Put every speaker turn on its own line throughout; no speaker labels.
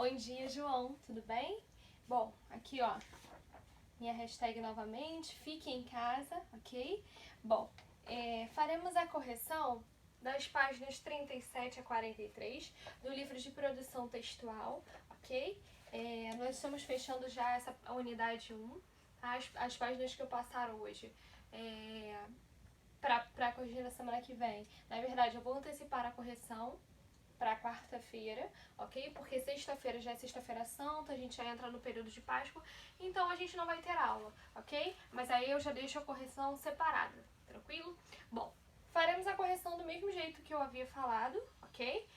Bom dia, João, tudo bem? Bom, aqui ó, minha hashtag novamente, fique em casa, ok? Bom, faremos a correção das páginas 37 a 43 do livro de produção textual, ok? Nós estamos fechando já essa unidade 1, tá? As páginas que eu passar hoje para corrigir na semana que vem. Na verdade, eu vou antecipar a correção para quarta-feira, ok? Porque sexta-feira já é sexta-feira santa, a gente já entra no período de Páscoa, então a gente não vai ter aula, ok? Mas aí eu já deixo a correção separada, tranquilo? Bom, faremos a correção do mesmo jeito que eu havia falado, ok?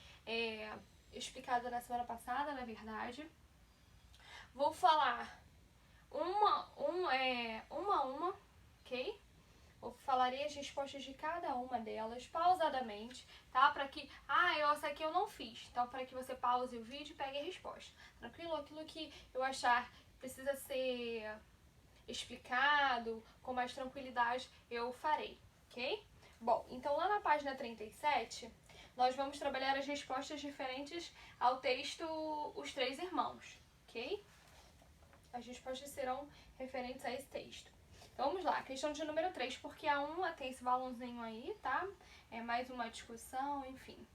Explicado na semana passada, na verdade. Vou falar uma a uma, ok? Eu falarei as respostas de cada uma delas pausadamente, tá? Para que, essa aqui eu não fiz. Então, para que você pause o vídeo e pegue a resposta. Tranquilo? Aquilo que eu achar precisa ser explicado com mais tranquilidade, eu farei, ok? Bom, então lá na página 37, nós vamos trabalhar as respostas diferentes ao texto Os Três Irmãos, ok? As respostas serão referentes a esse texto. Então vamos lá, questão de número 3, porque a 1 tem esse balãozinho aí, tá? É mais uma discussão, enfim.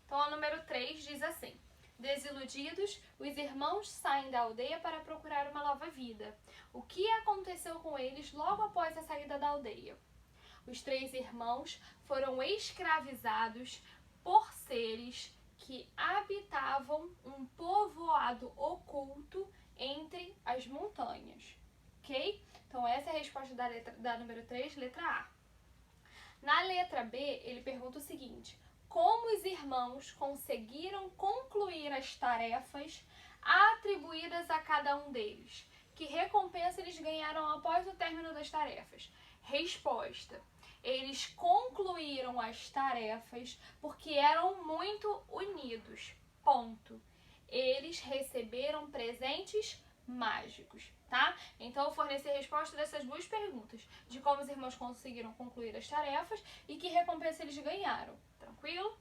Então a número 3 diz assim: desiludidos, os irmãos saem da aldeia para procurar uma nova vida. O que aconteceu com eles logo após a saída da aldeia? Os três irmãos foram escravizados por seres que habitavam um povoado oculto entre as montanhas, ok? Então essa é a resposta da número 3, letra A. Na letra B, ele pergunta o seguinte: como os irmãos conseguiram concluir as tarefas atribuídas a cada um deles? Que recompensa eles ganharam após o término das tarefas? Resposta: eles concluíram as tarefas porque eram muito unidos. Ponto. Eles receberam presentes mágicos, tá? Então eu forneci a resposta dessas duas perguntas, de como os irmãos conseguiram concluir as tarefas e que recompensa eles ganharam, tranquilo?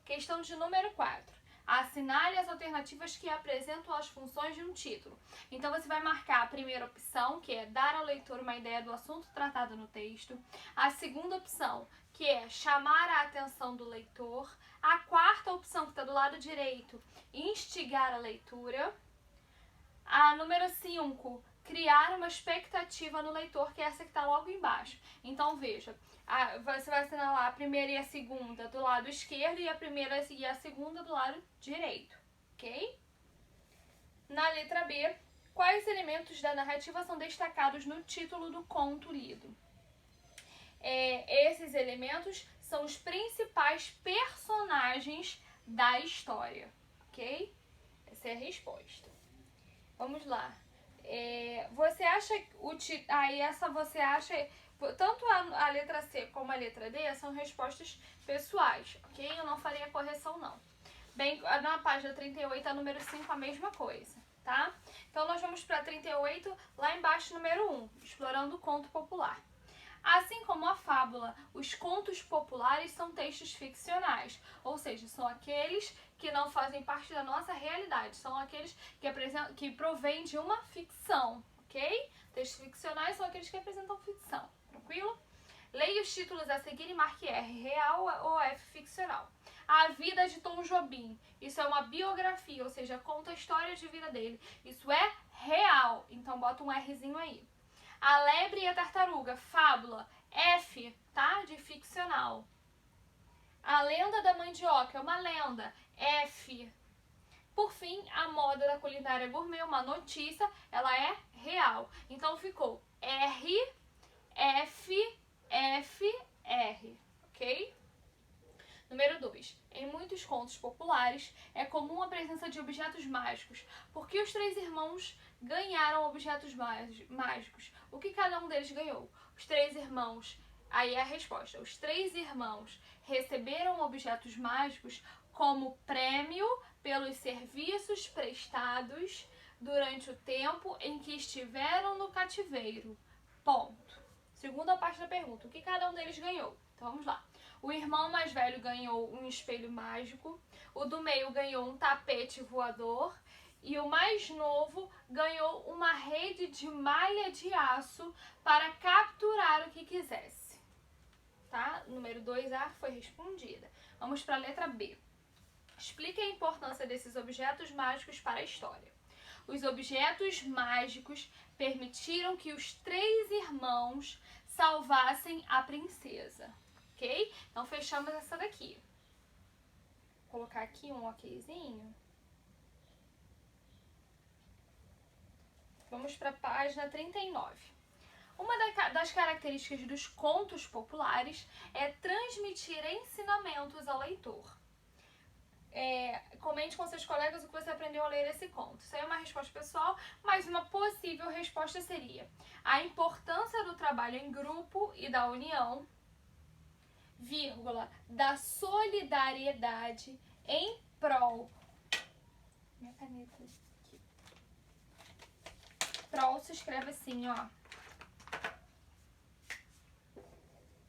Questão de número 4. Assinale as alternativas que apresentam as funções de um título. Então você vai marcar a primeira opção, que é dar ao leitor uma ideia do assunto tratado no texto. A segunda opção, que é chamar a atenção do leitor. A quarta opção, que está do lado direito, instigar a leitura. A número 5, criar uma expectativa no leitor, que é essa que está logo embaixo. Então veja, você vai assinalar a primeira e a segunda do lado esquerdo e a primeira e a segunda do lado direito, ok? Na letra B, quais elementos da narrativa são destacados no título do conto lido? Esses elementos são os principais personagens da história, ok? Essa é a resposta. Vamos lá. Você acha você acha tanto a letra C como a letra D são respostas pessoais, ok? Eu não farei a correção não. Bem, na página 38, a número 5, a mesma coisa, tá? Então nós vamos para 38, lá embaixo, número 1, explorando o conto popular. Assim como a fábula, os contos populares são textos ficcionais, ou seja, são aqueles que não fazem parte da nossa realidade, são aqueles que provêm de uma ficção, ok? Textos ficcionais são aqueles que apresentam ficção, tranquilo? Leia os títulos a seguir e marque R, real ou F, ficcional. A Vida de Tom Jobim, isso é uma biografia, ou seja, conta a história de vida dele, isso é real, então bota um Rzinho aí. A Lebre e a Tartaruga, fábula, F, tá? De ficcional. A Lenda da Mandioca é uma lenda, F. Por fim, a Moda da Culinária Gourmet, uma notícia, ela é real. Então ficou R, F, F, R, ok? Número 2. Em muitos contos populares, é comum a presença de objetos mágicos. Por que os três irmãos ganharam objetos mágicos? O que cada um deles ganhou? Os três irmãos, aí é a resposta. Os três irmãos receberam objetos mágicos como prêmio pelos serviços prestados durante o tempo em que estiveram no cativeiro. Ponto. Segunda parte da pergunta. O que cada um deles ganhou? Então vamos lá. O irmão mais velho ganhou um espelho mágico. O do meio ganhou um tapete voador. e o mais novo ganhou uma rede de malha de aço para capturar o que quisesse. Tá? Número 2A foi respondida. Vamos para a letra B. Explique a importância desses objetos mágicos para a história. Os objetos mágicos permitiram que os 3 irmãos salvassem a princesa. Ok? Então, fechamos essa daqui. Vou colocar aqui um okzinho. Vamos para a página 39. Uma das características dos contos populares é transmitir ensinamentos ao leitor. Comente com seus colegas o que você aprendeu a ler esse conto. Isso aí é uma resposta pessoal, mas uma possível resposta seria: a importância do trabalho em grupo e da união, vírgula, da solidariedade em prol. Minha caneta aqui. Prol se escreve assim, ó.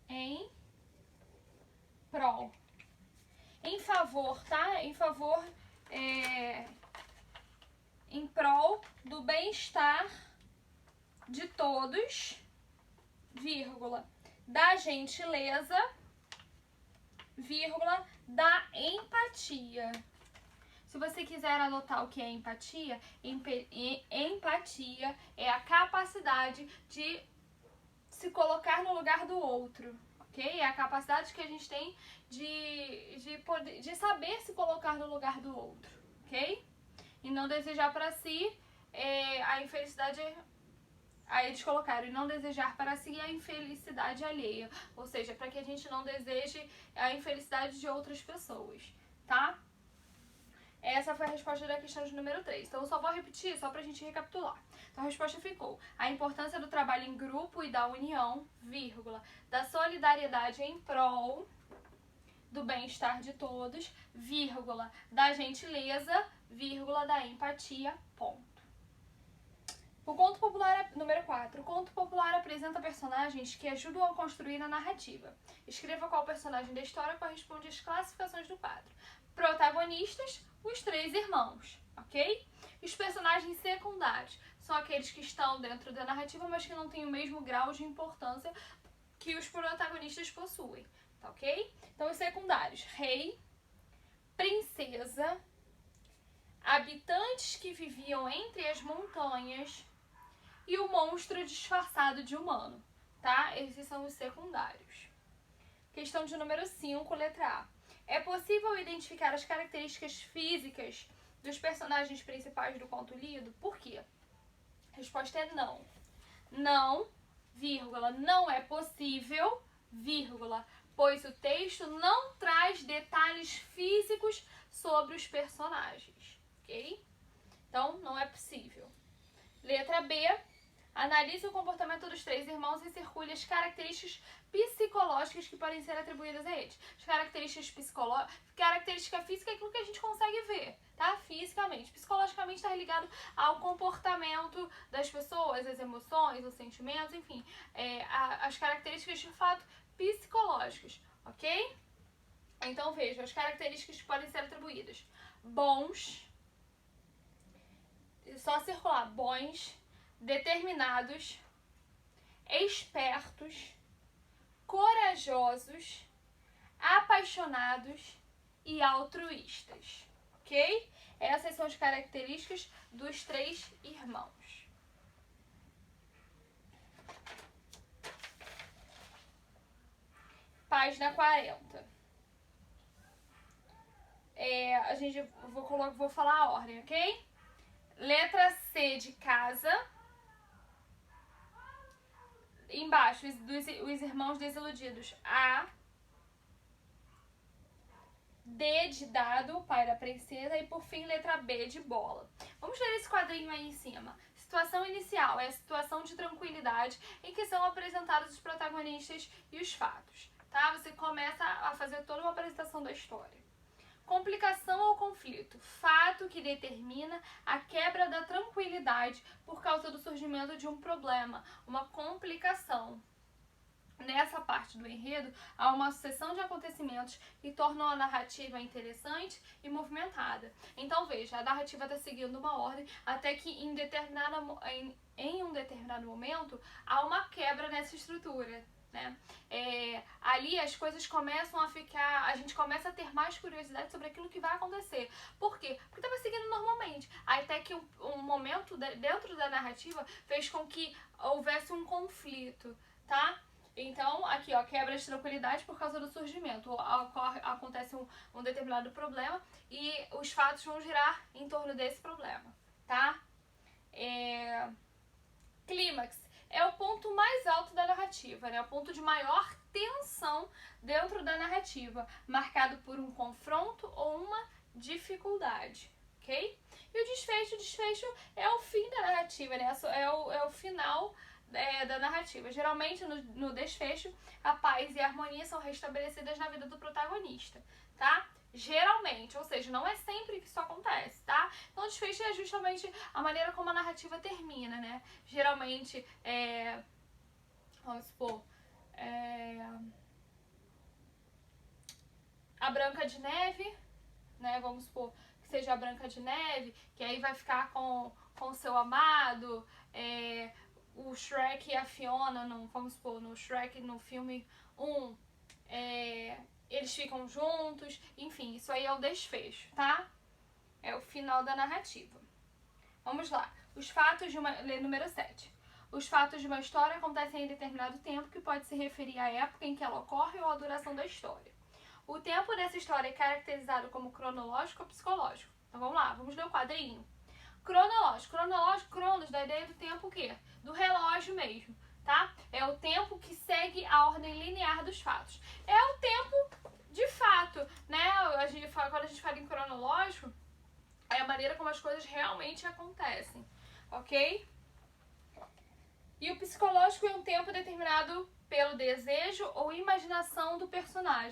Em prol. Em favor, tá? Em favor, em prol do bem-estar de todos, vírgula, da gentileza, vírgula, da empatia. Se você quiser anotar o que é empatia, empatia é a capacidade de se colocar no lugar do outro. Okay? É a capacidade que a gente tem de saber se colocar no lugar do outro, ok? E não desejar para si a infelicidade. Aí eles colocaram, e não desejar para si a infelicidade alheia. Ou seja, para que a gente não deseje a infelicidade de outras pessoas, tá? Essa foi a resposta da questão de número 3. Então, eu só vou repetir, só pra gente recapitular. Então, a resposta ficou: a importância do trabalho em grupo e da união, vírgula, da solidariedade em prol do bem-estar de todos, vírgula, da gentileza, vírgula, da empatia, ponto. O conto popular, número 4. O conto popular apresenta personagens que ajudam a construir a narrativa. Escreva qual personagem da história corresponde às classificações do quadro. Protagonistas, os 3 irmãos, ok? Os personagens secundários são aqueles que estão dentro da narrativa, mas que não têm o mesmo grau de importância que os protagonistas possuem, tá ok? Então, os secundários: rei, princesa, habitantes que viviam entre as montanhas e o monstro disfarçado de humano, tá? Esses são os secundários. Questão de número 5, letra A. É possível identificar as características físicas dos personagens principais do conto lido? Por quê? A resposta é não. Não, vírgula, não é possível, vírgula, pois o texto não traz detalhes físicos sobre os personagens, ok? Então, não é possível. Letra B. Analise o comportamento dos 3 irmãos e circule as características psicológicas que podem ser atribuídas a eles. As características psicológicas, característica física é aquilo que a gente consegue ver, tá? Fisicamente. Psicologicamente está ligado ao comportamento das pessoas, as emoções, os sentimentos, enfim, as características de fato psicológicas, ok? Então vejam as características que podem ser atribuídas: bons, só circular, bons, determinados, espertos, corajosos, apaixonados e altruístas, ok? Essas são as características dos 3 irmãos. Página 40. Vou falar a ordem, ok? Letra C de casa. Embaixo, os irmãos desiludidos. A. D de dado, o pai da princesa. E por fim, letra B de bola. Vamos ler esse quadrinho aí em cima. Situação inicial é a situação de tranquilidade em que são apresentados os protagonistas e os fatos. Tá? Você começa a fazer toda uma apresentação da história. Complicação ou conflito, fato que determina a quebra da tranquilidade por causa do surgimento de um problema, uma complicação, nessa parte do enredo, há uma sucessão de acontecimentos que tornam a narrativa interessante e movimentada. Então, veja, a narrativa está seguindo uma ordem até que em um determinado momento há uma quebra nessa estrutura, né? Ali as coisas começam a ficar, a gente começa a ter mais curiosidade sobre aquilo que vai acontecer. Por quê? Porque estava seguindo normalmente. Até que um momento dentro da narrativa fez com que houvesse um conflito, tá? Então, aqui, ó, quebra de tranquilidade por causa do surgimento. Acontece um determinado problema e os fatos vão girar em torno desse problema, tá? Clímax é o ponto mais alto da narrativa, né? O ponto de maior tensão dentro da narrativa, marcado por um confronto ou uma dificuldade, ok? E o desfecho é o fim da narrativa, né? É o final da narrativa. Geralmente, no desfecho, a paz e a harmonia são restabelecidas na vida do protagonista, tá? Geralmente, ou seja, não é sempre que isso acontece, tá? Então, o desfecho é justamente a maneira como a narrativa termina, né? Geralmente, vamos supor, a Branca de Neve, né? Vamos supor que seja a Branca de Neve, que aí vai ficar com o seu amado, o Shrek e a Fiona, vamos supor, no Shrek, no filme 1, eles ficam juntos, enfim, isso aí é o desfecho, tá? É o final da narrativa. Vamos lá. Os fatos de número 7. Os fatos de uma história acontecem em determinado tempo, que pode se referir à época em que ela ocorre ou à duração da história. O tempo dessa história é caracterizado como cronológico ou psicológico. Então vamos lá, vamos ler o quadrinho. Cronológico. Cronos, da ideia do tempo o quê? Do relógio mesmo, tá? É o tempo que segue a ordem linear dos fatos. É o tempo de fato, né? Quando a gente fala em cronológico, é a maneira como as coisas realmente acontecem, ok? E o psicológico é um tempo determinado pelo desejo ou imaginação do personagem.